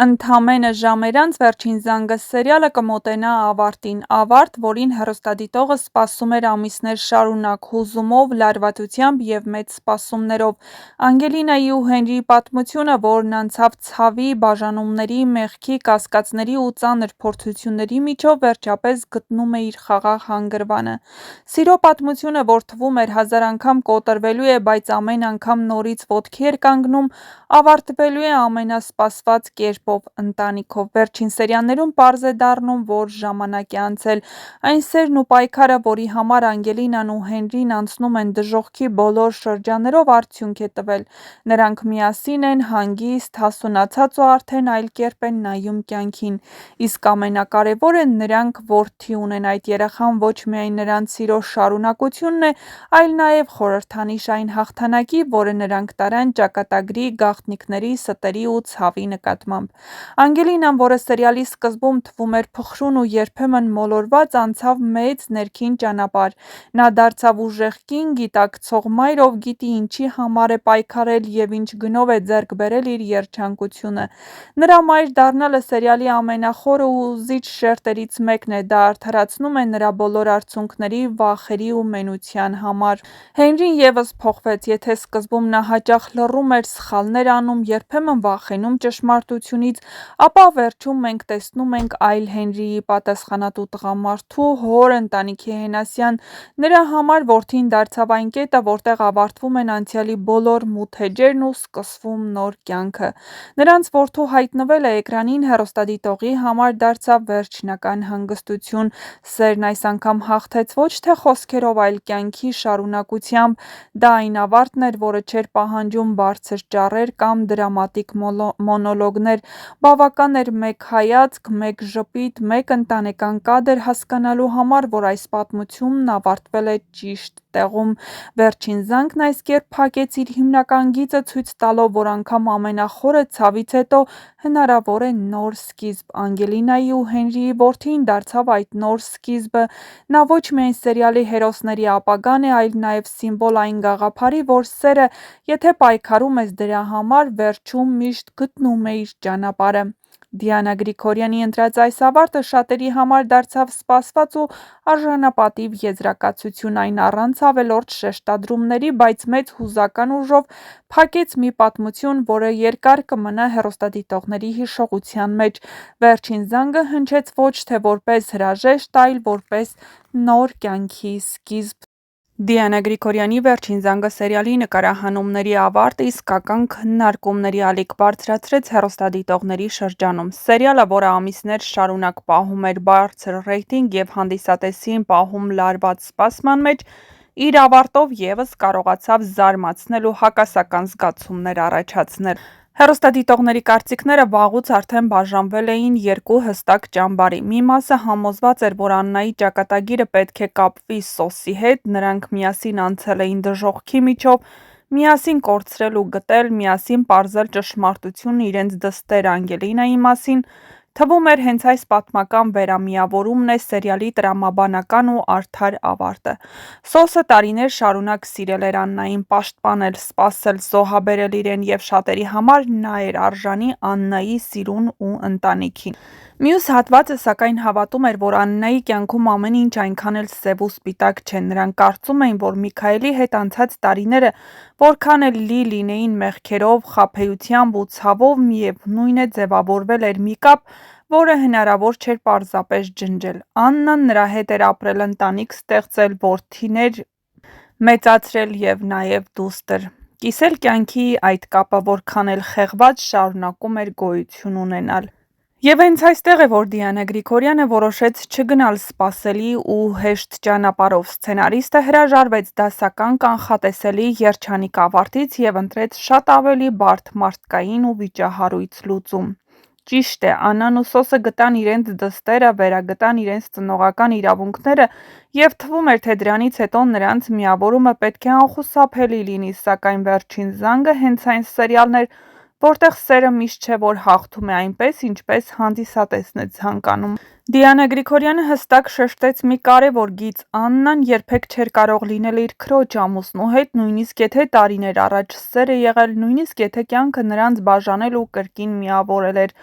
Ընդամենը ժամեր անց վերջին զանգը սերիալը կմոտենա ավարտին, ավարտ, որին հեռուստադիտողը սպասում էր ամիսներ շարունակ, հուզումով, լարվածությամբ և մեծ սպասումներով։ Անգելինայի ու Հենրիի պատմությունը, որն անցավ ցավի, բաժանումների, մեղքի, կասկածների ու ծանր փորձությունների միջով, վերջապես գտնում է իր խաղաղ հանգրվանը։ Սիրո պատմությունը, որ թվում էր հազար անգամ կոտրվելու է, բայց ամեն անգամ նորից ոտքի էր կանգնում, ավարտվելու է ամենասպասված կերպով՝ ընտանիքով։ Վերջին սերիաներում պարզ է դառնում, որ ժամանակ է անցել։ Այն սերն ու պայքարը, որի համար Անգելինան ու Հենրին անցնում են դժոխքի բոլոր շրջաններով, արդյունք է տվել։ Նրանք միասին են, հանգիստ, հասունացած ու արդեն այլ կերպ են նայում կյանքին։ Իսկ ամենակարևորը, նրանք որդի ունեն։ Այդ երեխան ոչ միայն նրանց սիրո շարունակությունն է, այլ նաև խորհրդանիշ այն հաղթանակի, որը նրանք տարան ճակատագրի, գաղտնիքների, ստերի ու ցավի նկատմամբ։ Անգելինան, որը սերիալի սկզբում թվում էր փխրուն ու երբեմն մոլորված, անցավ մեծ ներքին ճանապարհ։ Նա դարձավ ուժեղ կին, գիտակցող մայր, ով գիտի ինչի համար է պայքարել և ինչ գնով է ձեռք բերել իր երջանկությունը։ Նրա մայր դառնալը սերիալի ամենախորը ու հուզիչ շերտերից մեկն է։ Դա արդարացնում է նրա բոլոր արցունքների, վախերի ու մենության համար։ Հենրին ևս փոխվեց։ Եթե սկզբում նա հաճախ լռում էր, սխալներ անում, երբեմն վախենում ճշմարտությունից, ապա վերջում մենք տեսնում ենք այլ Հենրիի՝ պատասխանատու տղամարդու, հոր, ընտանիքի հենասյան։ Նրա համար որդին դարձավ այն կետը, որտեղ ավարտվում են անցյալի բոլոր մութ էջերն ու սկսվում նոր կյանքը։ Նրանց որդու հայտնվելը էկրանին հեռուստադիտողի համար դարձավ վերջնական հանգստություն։ Սերն այս անգամ հաղթեց ոչ թե խոսքերով, այլ կյանքի շարունակությամբ։ Դա այն ավարտն էր, որը չէր պահանջում բարձր ճառեր կամ դրամատիկ մոնոլոգներ։ Բավական էր մեկ հայացք, մեկ ժպիտ, մեկ ընտանեկան կադր հասկանալու համար, որ այս պատմությունն ավարտվել է ճիշտ տեղում։ Վերջին զանգն այս կերպ փակեց իր հիմնական գիծը, ցույց տալով, որ անգամ ամենախորը ցավից հետո հնարավոր է նոր սկիզբ։ Անգելինայի ու Հենրիի որդին դարձավ այդ նոր սկիզբը։ Նա ոչ միայն սերիալի հերոսների ապագան է, այլ նաև սիմվոլ այն գաղափարի, որ սերը, եթե պայքարում ես դրա համար, վերջում միշտ գտնում է իր ճանապարհը։ Դիանա Գրիգորյանի ընտրած այս ավարտը շատերի համար դարձավ սպասված ու արժանապատիվ եզրակացություն։ Այն առանց ավելորդ շեշտադրումների, բայց մեծ հուզական ուժով փակեց մի պատմություն, որը երկար կմնա հեռուստադիտողների հիշողության մեջ։ Վերջին զանգը հնչեց ոչ թե որպես հրաժեշտ, այլ որպես նոր կյանքի սկիզբ։ Դիանա Գրիգորյանի «Վերջին զանգը» սերիալի նկարահանումների ավարտը իսկական քննարկումների ալիք բարձրացրեց հեռուստադիտողների շրջանում։ Սերիալը, որը ամիսներ շարունակ պահում էր բարձր ռեյտինգ և հանդիսատեսին պահում լարված սպասման մեջ, իր ավարտով ևս կարողացավ զարմացնել ու հակասական զգացումներ առաջացնել։ Հեռուստադիտողների կարծիքները վաղուց արդեն բաժանվել էին երկու հստակ ճամբարի։ Մի մասը համոզված էր, որ Աննայի ճակատագիրը պետք է կապվի Սոսի հետ, նրանք միասին անցել էին դժոխքի միջով, միասին կորցրել ու գտել, միասին պարզել ճշմարտությունն իրենց դստեր Անգելինայի մասին։ Թվում էր, հենց այս պատմական վերամիավորումն է սերիալի տրամաբանական ու արդար ավարտը։ Սոսը տարիներ շարունակ սիրել էր Աննային, պաշտպանել, սպասել, զոհաբերել իրեն, և շատերի համար նա էր արժանի Աննայի սիրուն ու ընտանիքին։ Մյուս հատվածը, սակայն, հավատում էր, որ Աննայի կյանքում ամեն ինչ այնքան էլ սև ու սպիտակ չէ։ Նրանք կարծում էին, որ Միքայելի հետ անցած տարիները որքան էլ լի լինեին մեղքերով, խաբեությամբ ու ցավով, միևնույն է ձևավորվել էր մի կապ, որը հնարավոր չէր պարզապես ջնջել։ Աննան նրա հետ էր ապրել, ընտանիք ստեղծել, որդիներ մեծացրել և նաև դուստր։ Կիսել կյանքի այդ կապը, որքան էլ խեղված, շարունակում էր գոյություն ունենալ։ Եվ հենց այստեղ է, որ Դիանա Գրիգորյանը որոշեց չգնալ սպասելի ու հեշտ ճանապարհով։ Սցենարիստը հրաժարվեց դասական, կանխատեսելի, երջանիկ ավարտից և ընտրեց շատ ավելի բարդ, մարդկային ու վիճահարույց լուծում։ Ճիշտ է, Աննան ու Սոսը գտան իրենց դստերը, վերագտան իրենց ծնողական իրավունքները, և թվում էր, թե դրանից հետո նրանց միավորումը պետք է անխուսափելի լինի, սակայն «Վերջին զանգը» հենց այն սերիալն էր, որտեղ սերը միշտ չէ, որ հաղթում է այնպես, ինչպես հանդիսատեսն է ցանկանում։ Դիանա Գրիգորյանը հստակ շեշտեց մի կարևոր գիծ. Աննան երբեք չէր կարող լինել իր քրոջ ամուսնու հետ, նույնիսկ եթե տարիներ առաջ սեր է եղել, նույնիսկ եթե կյանքը նրանց բաժանել ու կրկին միավորել էր։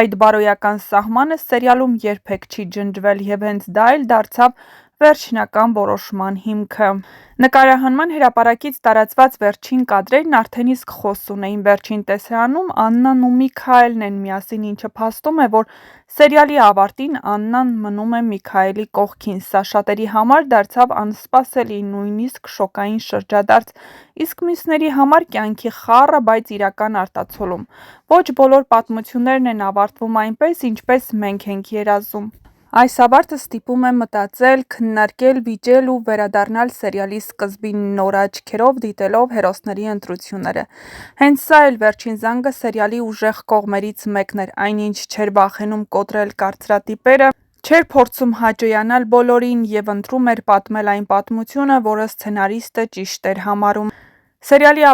Այդ բարոյական սահմանը սերիալում երբեք չի ջնջվել, և հենց դա էլ դարձավ վերջնական որոշման հիմքը։ Նկարահանման հրապարակից տարածված վերջին կադրերն արդեն իսկ խոս ունեին։ Վերջին տեսարանում Աննան ու Միքայելն են միասին, ինչը փաստում է, որ սերիալի ավարտին Աննան մնում է Միքայելի կողքին։ Սա շատերի համար դարձավ անսպասելի, նույնիսկ շոկային շրջադարձ, իսկ մյուսների համար կյանքի խառը, բայց իրական արտացոլում։ Ոչ բոլոր պատմություններն են ավարտվում այնպես, ինչպես մենք ենք երազում։ Այս ավարտը ստիպում է մտածել, քննարկել, վիճել ու վերադառնալ սերիալի սկզբին, նոր աչքերով դիտելով հերոսների ընտրությունները։ Հենց սա էլ «Վերջին զանգը» սերիալի ուժեղ կողմերից մեկն էր։ Այնինչ չէր վախենում կոտրել կարծրատիպերը, չէր փորձում հաճոյանալ բոլորին և ընտրում էր պատմել այն պատմությունը, որը սցենարիստը ճիշտ էր համարում։ Սերիալի